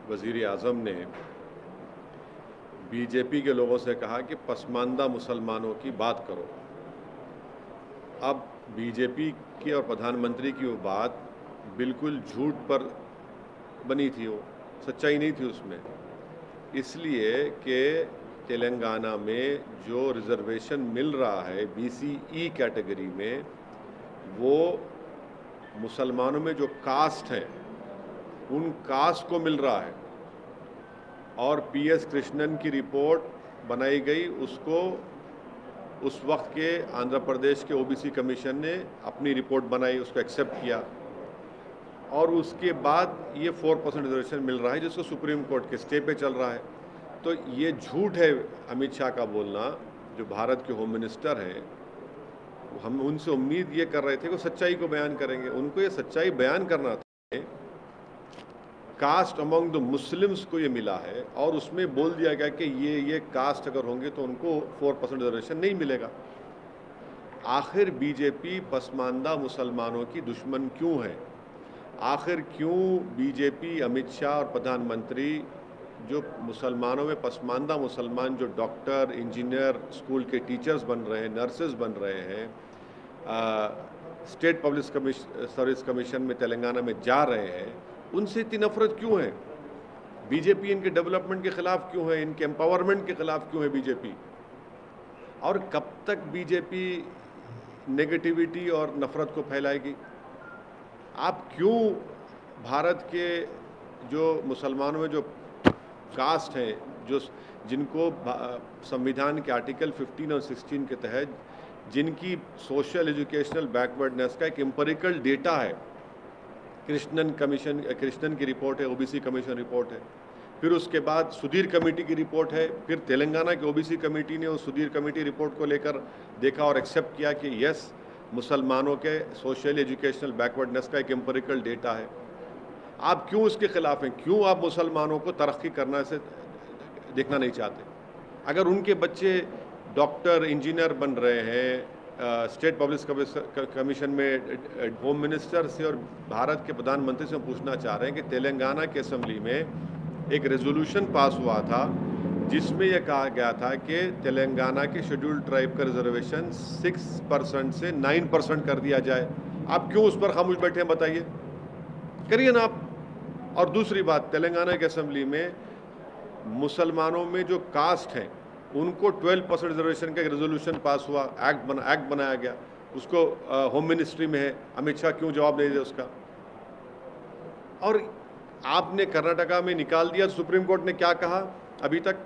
वज़ीर आज़म ने बीजेपी के लोगों से कहा कि पसमानदा मुसलमानों की बात करो। अब बीजेपी की और प्रधानमंत्री की वो बात बिल्कुल झूठ पर बनी थी, वो सच्चाई नहीं थी उसमें। इसलिए कि तेलंगाना में जो रिज़र्वेशन मिल रहा है बीसीई कैटेगरी में, वो मुसलमानों में जो कास्ट हैं उन कास्ट को मिल रहा है। और पीएस कृष्णन की रिपोर्ट बनाई गई, उसको उस वक्त के आंध्र प्रदेश के ओबीसी कमीशन ने अपनी रिपोर्ट बनाई, उसको एक्सेप्ट किया और उसके बाद ये 4% रिजर्वेशन मिल रहा है जिसको सुप्रीम कोर्ट के स्टे पे चल रहा है। तो ये झूठ है अमित शाह का बोलना, जो भारत के होम मिनिस्टर हैं। हम उनसे उम्मीद ये कर रहे थे कि सच्चाई को बयान करेंगे, उनको ये सच्चाई बयान करना था। कास्ट अमंग द मुस्लिम्स को ये मिला है और उसमें बोल दिया गया कि ये कास्ट अगर होंगे तो उनको 4% रिजर्वेशन नहीं मिलेगा। आखिर बीजेपी पसमानदा मुसलमानों की दुश्मन क्यों है? आखिर क्यों बीजेपी, अमित शाह और प्रधानमंत्री जो मुसलमानों में पसमानदा मुसलमान, जो डॉक्टर, इंजीनियर, स्कूल के टीचर्स बन रहे हैं, नर्सेज बन रहे हैं, स्टेट पब्लिक सर्विस कमीशन में तेलंगाना में जा रहे हैं, उनसे इतनी नफरत क्यों है? बीजेपी इनके डेवलपमेंट के खिलाफ क्यों है? इनके एम्पावरमेंट के खिलाफ क्यों है बीजेपी? और कब तक बीजेपी नेगेटिविटी और नफरत को फैलाएगी? आप क्यों भारत के जो मुसलमानों में जो कास्ट हैं, जो जिनको संविधान के आर्टिकल 15 और 16 के तहत जिनकी सोशल एजुकेशनल बैकवर्डनेस का एक एम्पिरिकल डेटा है, कृष्णन की रिपोर्ट है, ओबीसी कमीशन रिपोर्ट है, फिर उसके बाद सुधीर कमेटी की रिपोर्ट है, फिर तेलंगाना की ओबीसी कमेटी ने उस सुधीर कमेटी रिपोर्ट को लेकर देखा और एक्सेप्ट किया कि यस, मुसलमानों के सोशल एजुकेशनल बैकवर्डनेस का एक एम्पिरिकल डेटा है। आप क्यों उसके खिलाफ हैं? क्यों आप मुसलमानों को तरक्की करना से देखना नहीं चाहते? अगर उनके बच्चे डॉक्टर, इंजीनियर बन रहे हैं, स्टेट पब्लिक कमीशन में होम मिनिस्टर से और भारत के प्रधानमंत्री से पूछना चाह रहे हैं कि तेलंगाना की असेंबली में एक रेजोल्यूशन पास हुआ था जिसमें यह कहा गया था कि तेलंगाना के शेड्यूल्ड ट्राइब का रिजर्वेशन 6% से 9% कर दिया जाए। आप क्यों उस पर खामोश बैठे हैं? बताइए, करिए ना आप। और दूसरी बात, तेलंगाना की असेंबली में मुसलमानों में जो कास्ट हैं उनको 12% रिजर्वेशन का एक रेजोल्यूशन पास हुआ, एक्ट बनाया गया, उसको होम मिनिस्ट्री में है। अमित शाह क्यों जवाब नहीं दे उसका? और आपने कर्नाटका में निकाल दिया, सुप्रीम कोर्ट ने क्या कहा अभी तक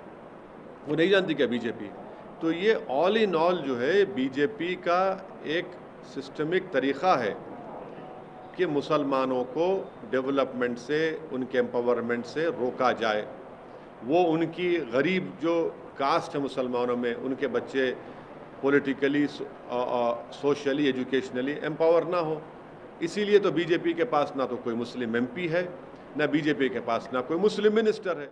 वो नहीं जानती क्या बीजेपी? तो ये ऑल इन ऑल जो है बीजेपी का एक सिस्टमिक तरीक़ा है कि मुसलमानों को डेवलपमेंट से, उनके एम्पावरमेंट से रोका जाए। वो उनकी गरीब जो कास्ट है मुसलमानों में, उनके बच्चे पॉलिटिकली, सोशली, एजुकेशनली एम्पावर ना हो। इसीलिए तो बीजेपी के पास ना तो कोई मुस्लिम एमपी है, ना बीजेपी के पास ना कोई मुस्लिम मिनिस्टर है।